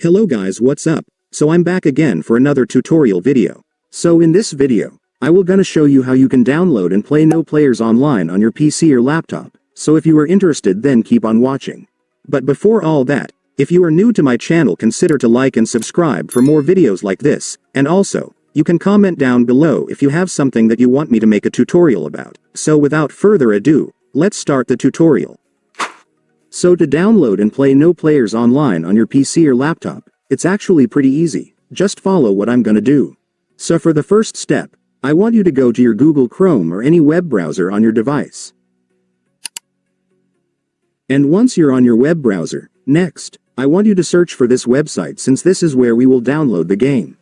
Hello guys, what's up? So I'm back again for another tutorial video. So in this video, I will gonna show you how you can download and play No Players Online on your PC or laptop. So if you are interested, then keep on watching. But before all that, if you are new to my channel, consider to like and subscribe for more videos like this, and also, you can comment down below if you have something that you want me to make a tutorial about. So without further ado, let's start the tutorial. So to download and play No Players Online on your PC or laptop, it's actually pretty easy. Just follow what I'm gonna do. So for the first step, I want you to go to your Google Chrome or any web browser on your device. And once you're on your web browser, next, I want you to search for this website, since this is where we will download the game.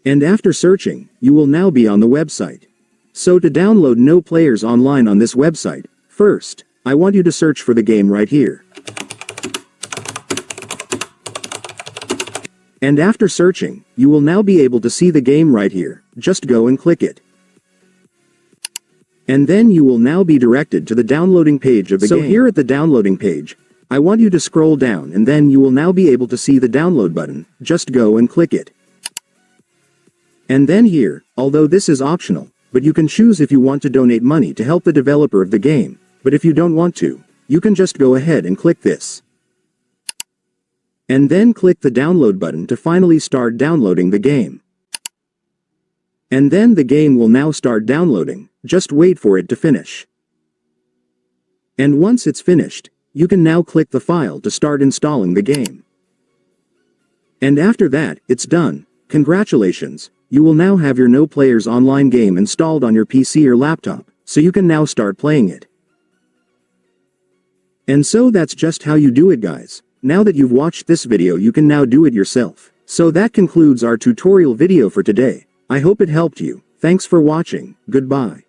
And after searching, you will now be on the website. So to download No Players Online on this website, first, I want you to search for the game right here. And after searching, you will now be able to see the game right here. Just go and click it. And then you will now be directed to the downloading page of the game. So here at the downloading page, I want you to scroll down, and then you will now be able to see the download button. Just go and click it. And then here, although this is optional, but you can choose if you want to donate money to help the developer of the game. But if you don't want to, you can just go ahead and click this. And then click the download button to finally start downloading the game. And then the game will now start downloading. Just wait for it to finish. And once it's finished, you can now click the file to start installing the game. And after that, it's done. Congratulations, you will now have your No Players Online game installed on your PC or laptop, so you can now start playing it. And so that's just how you do it, guys. Now that you've watched this video, you can now do it yourself. So that concludes our tutorial video for today. I hope it helped you. Thanks for watching. Goodbye.